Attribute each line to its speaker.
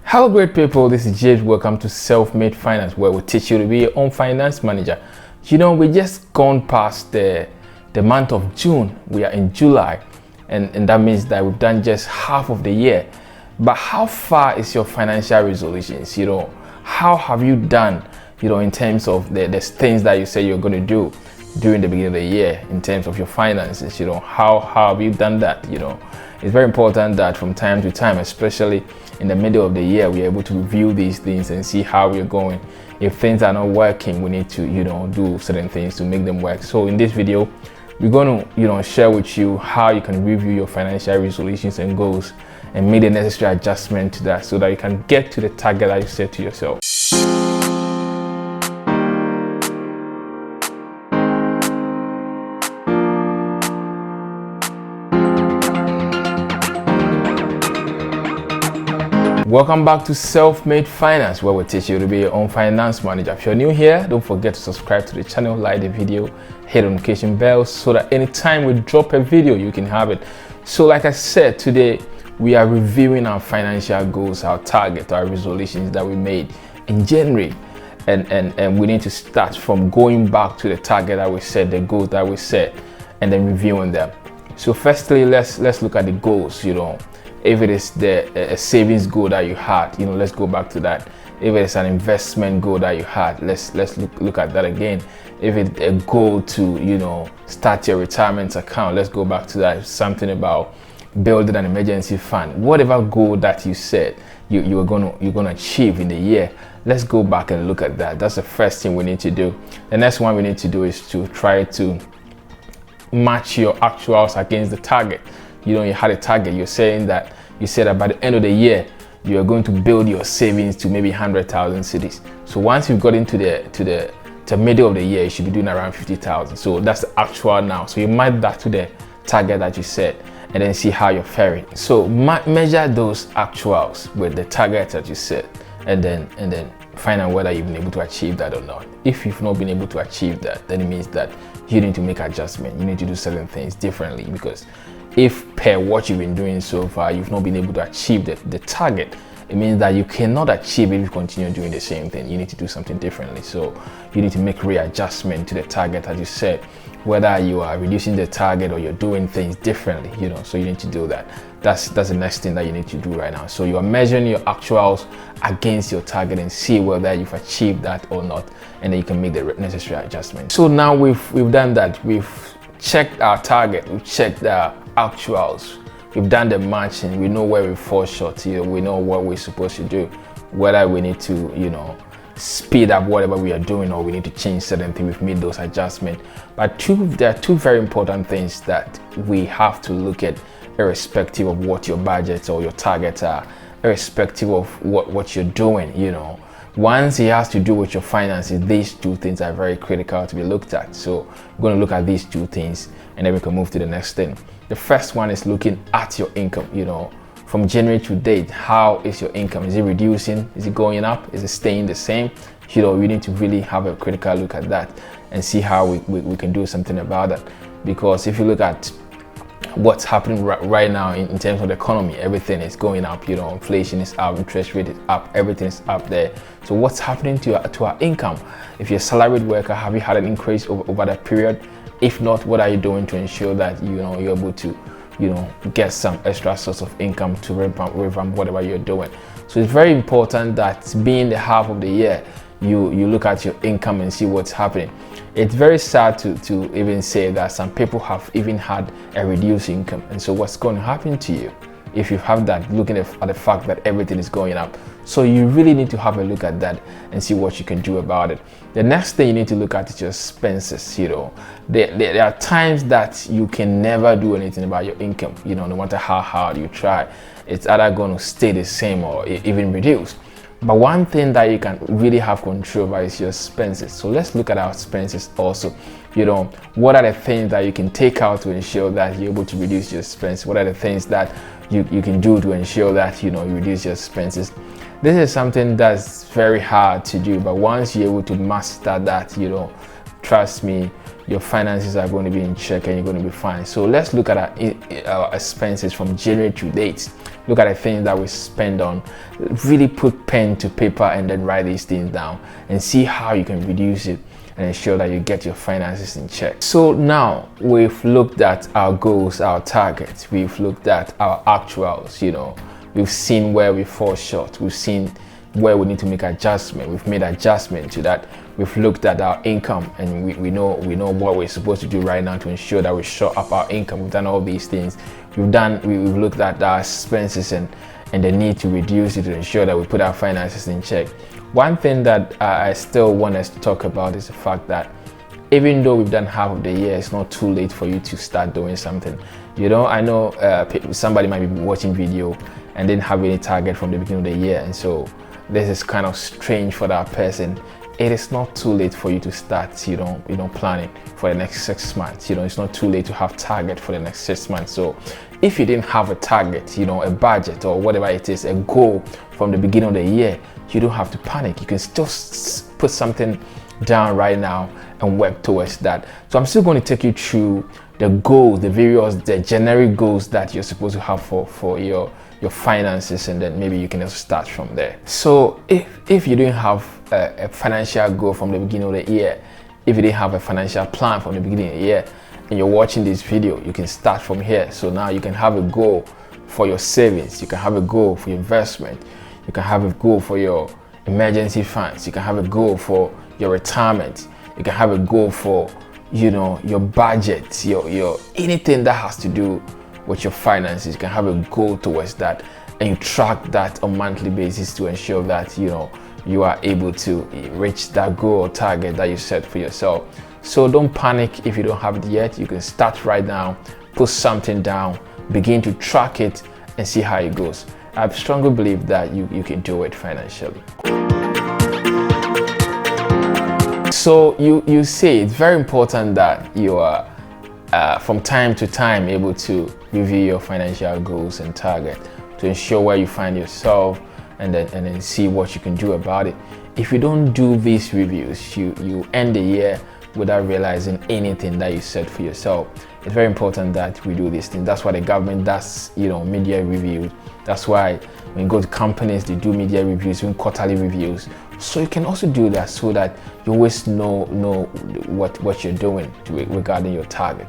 Speaker 1: Hello great people, this is James. Welcome to Self-Made Finance, where we teach you to be your own finance manager. We just gone past the month of June. We are in July, and that means that we've done just half of the year. But how far is your financial resolutions? How have you done, in terms of the things that you say you're going to do during the beginning of the year in terms of your finances? How have you done that? It's very important that from time to time, especially in the middle of the year, we're able to review these things and see how we're going. If things are not working, we need to do certain things to make them work. So in this video, we're going to share with you how you can review your financial resolutions and goals and make the necessary adjustment to that so that you can get to the target that you set to yourself. Welcome back to Self-Made Finance, where we teach you to be your own finance manager. If you're new here, don't forget to subscribe to the channel, like the video, hit the notification bell so that anytime we drop a video, you can have it. So like I said, today we are reviewing our financial goals, our target, our resolutions that we made in January. And we need to start from going back to the target that we set, the goals that we set, and then reviewing them. So firstly, let's look at the goals. If it is a savings goal that you had, let's go back to that. If it is an investment goal that you had, let's look at that again. If it's a goal to start your retirement account, let's go back to that. Something about building an emergency fund. Whatever goal that you said you're gonna achieve in the year, let's go back and look at that. That's the first thing we need to do. The next one we need to do is to try to match your actuals against the target. You had a target. You said that by the end of the year you are going to build your savings to maybe 100,000 cedis. So once you've got into the middle of the year, you should be doing around 50,000. So that's the actual now. So you match that to the target that you set and then see how you're faring. So measure those actuals with the target that you set, and then find out whether you've been able to achieve that or not. If you've not been able to achieve that, then it means that you need to make adjustment. You need to do certain things differently, because if per what you've been doing so far, you've not been able to achieve the target, it means that you cannot achieve it if you continue doing the same thing. You need to do something differently. So you need to make readjustment to the target as you said, whether you are reducing the target or you're doing things differently, so you need to do that. That's the next thing that you need to do right now. So you are measuring your actuals against your target and see whether you've achieved that or not, and then you can make the necessary adjustment. So now we've done that. We've checked our target, we've checked our actuals, we've done the matching, we know where we fall short here, we know what we're supposed to do, whether we need to speed up whatever we are doing or we need to change certain things. We've made those adjustments. But there are two very important things that we have to look at, irrespective of what your budgets or your targets are, irrespective of what you're doing. Once it has to do with your finances, these two things are very critical to be looked at. So we're going to look at these two things and then we can move to the next thing. The first one is looking at your income. From January to date, how is your income? Is it reducing? Is it going up? Is it staying the same? We need to really have a critical look at that and see how we can do something about that. Because if you look at what's happening right now in terms of the economy, everything is going up. Inflation is up, interest rate is up, everything is up there. So what's happening to our income? If you're a salaried worker, have you had an increase over that period? If not, what are you doing to ensure that you're able to get some extra source of income to revamp whatever you're doing? So it's very important that being the half of the year, you look at your income and see what's happening. It's very sad to even say that some people have even had a reduced income. And so what's going to happen to you if you have that, looking at the fact that everything is going up? So you really need to have a look at that and see what you can do about it. The next thing you need to look at is your expenses. There are times that you can never do anything about your income. No matter how hard you try, it's either going to stay the same or even reduce. But one thing that you can really have control over is your expenses. So let's look at our expenses also. What are the things that you can take out to ensure that you're able to reduce your expenses? What are the things that you can do to ensure that you reduce your expenses? This is something that's very hard to do, but once you're able to master that, trust me, your finances are going to be in check and you're going to be fine. So let's look at our expenses from January to date. Look at the things that we spend on. Really put pen to paper and then write these things down and see how you can reduce it and ensure that you get your finances in check. So now we've looked at our goals, our targets. We've looked at our actuals, we've seen where we fall short. We've seen where we need to make adjustment. We've made adjustment to that. We've looked at our income and we know what we're supposed to do right now to ensure that we shore up our income. We've done all these things. We've looked at our expenses and the need to reduce it to ensure that we put our finances in check. One thing that I still want us to talk about is the fact that even though we've done half of the year, it's not too late for you to start doing something. I know somebody might be watching video and didn't have any target from the beginning of the year, and so this is kind of strange for that person. It is not too late for you to start, planning for the next 6 months. It's not too late to have target for the next 6 months. So if you didn't have a target, a budget or whatever it is, a goal from the beginning of the year, you don't have to panic. You can still put something down right now and work towards that. So I'm still going to take you through the goals, the generic goals that you're supposed to have for your finances, and then maybe you can also start from there. So if you didn't have a financial goal from the beginning of the year, if you didn't have a financial plan from the beginning of the year, and you're watching this video, you can start from here. So now you can have a goal for your savings, you can have a goal for your investment, you can have a goal for your emergency funds, you can have a goal for your retirement, you can have a goal for your budget, your anything that has to do with your finances. You can have a goal towards that, and you track that on a monthly basis to ensure that you are able to reach that goal or target that you set for yourself. So don't panic if you don't have it yet. You can start right now, put something down, begin to track it and see how it goes. I strongly believe that you can do it financially. So you see, it's very important that you are from time to time able to review your financial goals and target to ensure where you find yourself and then see what you can do about it. If you don't do these reviews, you end the year without realizing anything that you set for yourself. It's very important that we do these things. That's why the government does media reviews. That's why when you go to companies, they do media reviews, even quarterly reviews. So you can also do that so that you always know what you're doing regarding your target.